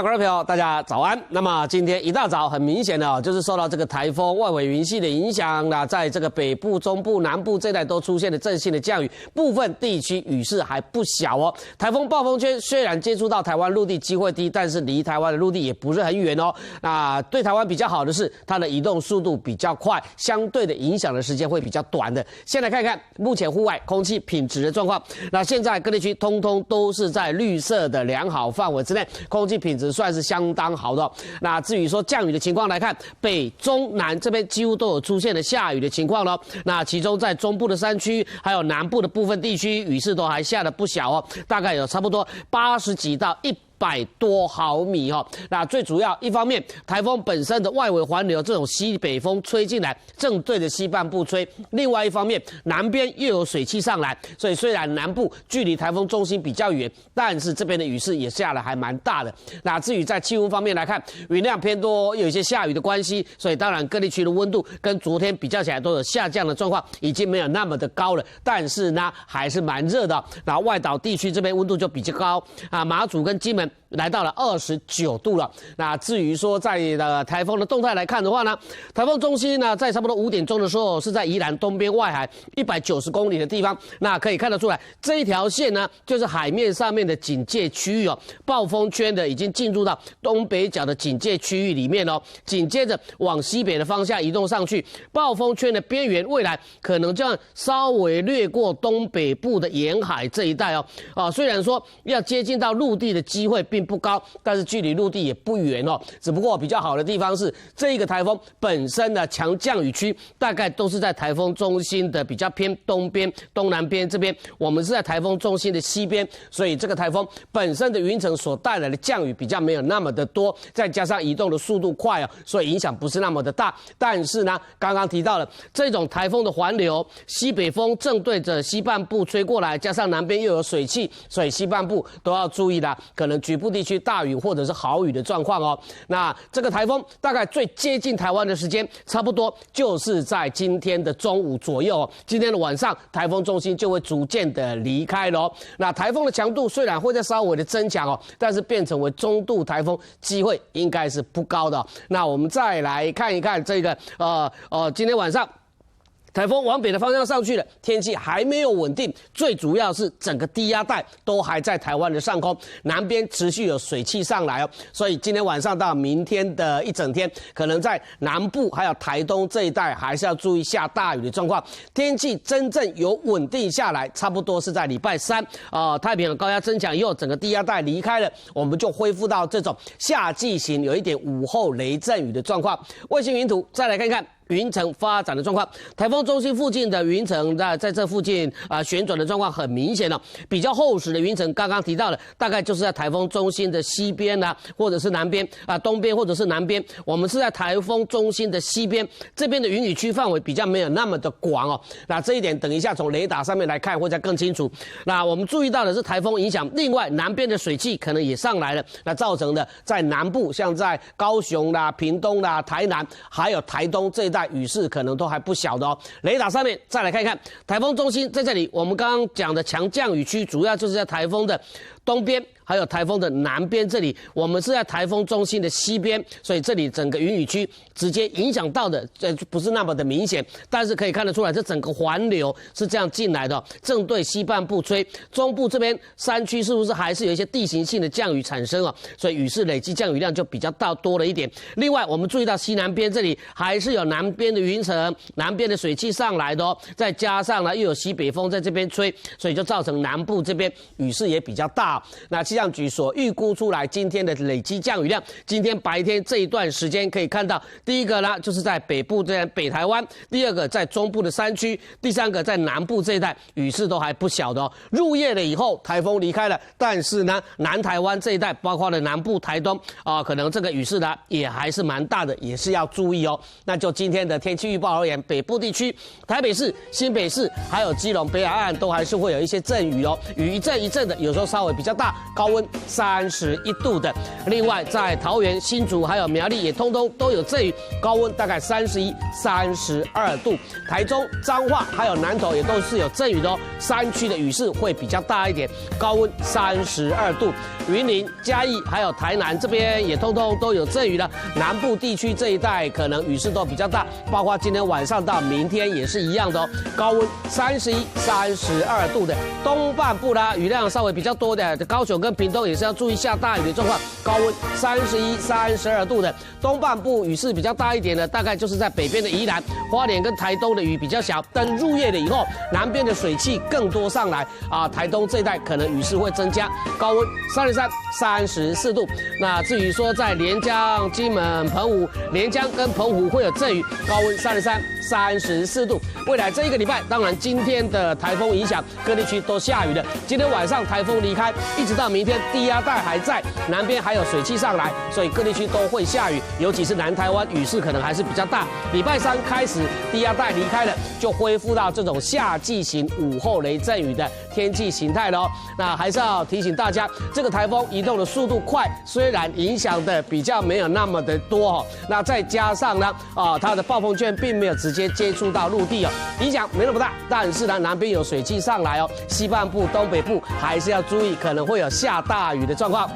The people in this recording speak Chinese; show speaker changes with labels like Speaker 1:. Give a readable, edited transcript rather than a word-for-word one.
Speaker 1: 观众朋友，大家早安。那么今天一大早，很明显的就是受到这个台风外围云系的影响，那在这个北部、中部、南部这带都出现了阵性的降雨，部分地区雨势还不小哦。台风暴风圈虽然接触到台湾陆地机会低，但是离台湾的陆地也不是很远哦。那对台湾比较好的是，它的移动速度比较快，相对的影响的时间会比较短的。先来看看目前户外空气品质的状况。那现在各地区通通都是在绿色的良好范围之内，空气品质算是相当好的哦。那至于说降雨的情况来看，北中南这边几乎都有出现了下雨的情况咯。那其中在中部的山区还有南部的部分地区，雨势都还下得不小哦，大概有差不多80几到100多毫米哦。那最主要一方面，台风本身的外围环流这种西北风吹进来，正对着西半部吹；另外一方面，南边又有水汽上来，所以虽然南部距离台风中心比较远，但是这边的雨势也下得还蛮大的。那至于在气温方面来看，云量偏多，有一些下雨的关系，所以当然各地区的温度跟昨天比较起来都有下降的状况，已经没有那么的高了，但是呢还是蛮热的。那外岛地区这边温度就比较高啊，马祖跟金门来到了29度了。那至于说在台风的动态来看的话呢，台风中心呢在差不多5点钟的时候是在宜兰东边外海190公里的地方。那可以看得出来，这一条线呢就是海面上面的警戒区域哦，暴风圈的已经进入到东北角的警戒区域里面哦。紧接着往西北的方向移动上去，暴风圈的边缘未来可能这样稍微掠过东北部的沿海这一带哦。虽然说要接近到陆地的机会并不高，但是距离陆地也不远哦。只不过比较好的地方是，这一个台风本身的强降雨区大概都是在台风中心的比较偏东边、东南边这边，我们是在台风中心的西边，所以这个台风本身的云层所带来的降雨比较没有那么的多，再加上移动的速度快哦，所以影响不是那么的大。但是呢，刚刚提到了这种台风的环流，西北风正对着西半部吹过来，加上南边又有水汽，所以西半部都要注意啦，可能局部地区大雨或者是豪雨的状况哦。那这个台风大概最接近台湾的时间，差不多就是在今天的中午左右哦。今天的晚上，台风中心就会逐渐的离开了哦。那台风的强度虽然会再稍微的增强哦，但是变成为中度台风机会应该是不高的哦。那我们再来看一看这个今天晚上台风往北的方向上去了，天气还没有稳定，最主要是整个低压带都还在台湾的上空，南边持续有水汽上来哦，所以今天晚上到明天的一整天，可能在南部还有台东这一带还是要注意下大雨的状况。天气真正有稳定下来，差不多是在礼拜3太平洋高压增强以后，整个低压带离开了，我们就恢复到这种夏季型有一点午后雷阵雨的状况。卫星云图再来看看云层发展的状况，台风中心附近的云层在这附近旋转的状况很明显了。比较厚实的云层，刚刚提到了，大概就是在台风中心的西边或者是南边东边或者是南边。我们是在台风中心的西边，这边的云雨区范围比较没有那么的广哦。那这一点等一下从雷达上面来看会再更清楚。那我们注意到的是台风影响，另外南边的水汽可能也上来了，那造成的在南部，像在高雄啦、屏东啦、台南还有台东这一带，雨势可能都还不小的哦。雷达上面再来看一看，台风中心在这里，我们刚刚讲的强降雨区，主要就是在台风的东边，还有台风的南边这里，我们是在台风中心的西边，所以这里整个云雨区直接影响到的，不是那么的明显，但是可以看得出来，这整个环流是这样进来的哦，正对西半部吹，中部这边山区是不是还是有一些地形性的降雨产生哦？所以雨势累积降雨量就比较多了一点。另外，我们注意到西南边这里还是有南边的云层，南边的水汽上来的哦，再加上呢又有西北风在这边吹，所以就造成南部这边雨势也比较大。那气象局所预估出来今天的累积降雨量，今天白天这一段时间可以看到，第一个呢就是在北部这北台湾，第二个在中部的山区，第三个在南部这一带，雨势都还不小的哦。入夜了以后，台风离开了，但是呢南台湾这一带，包括了南部台东可能这个雨势呢也还是蛮大的，也是要注意哦。那就今天的天气预报而言，北部地区、台北市、新北市还有基隆北海岸都还是会有一些阵雨哦，雨一阵一阵的，有时候稍微比比较大，高温31度的。另外，在桃园、新竹还有苗栗也通通都有阵雨，高温大概31、32度。台中、彰化还有南投也都是有阵雨的哦，山区的雨势会比较大一点，高温32度。云林、嘉义还有台南这边也通通都有阵雨了，南部地区这一带可能雨势都比较大，包括今天晚上到明天也是一样的哦，高温31、32度的。东半部啦，雨量稍微比较多的，高雄跟屏东也是要注意下大雨的状况，高温31、32度的。东半部雨势比较大一点的，大概就是在北边的宜兰、花莲跟台东的雨比较小，等入夜了以后，南边的水汽更多上来啊，台东这一带可能雨势会增加，高温33、34度。那至于说在连江、金门、澎湖，连江跟澎湖会有阵雨，高温33、34度。未来这一个礼拜，当然今天的台风影响，各地区都下雨了。今天晚上台风离开，一直到明天低压带还在，南边还有水汽上来，所以各地区都会下雨，尤其是南台湾雨势可能还是比较大。礼拜三开始低压带离开了，就恢复到这种夏季型午后雷阵雨的天气形态了哦。那还是要提醒大家，这个台风移动的速度快，虽然影响的比较没有那么的多哦，那再加上呢，它的暴风圈并没有直接接触到陆地哦，影响没那么大。但是呢，南边有水汽上来哦，西半部、东北部还是要注意，可能会有下大雨的状况。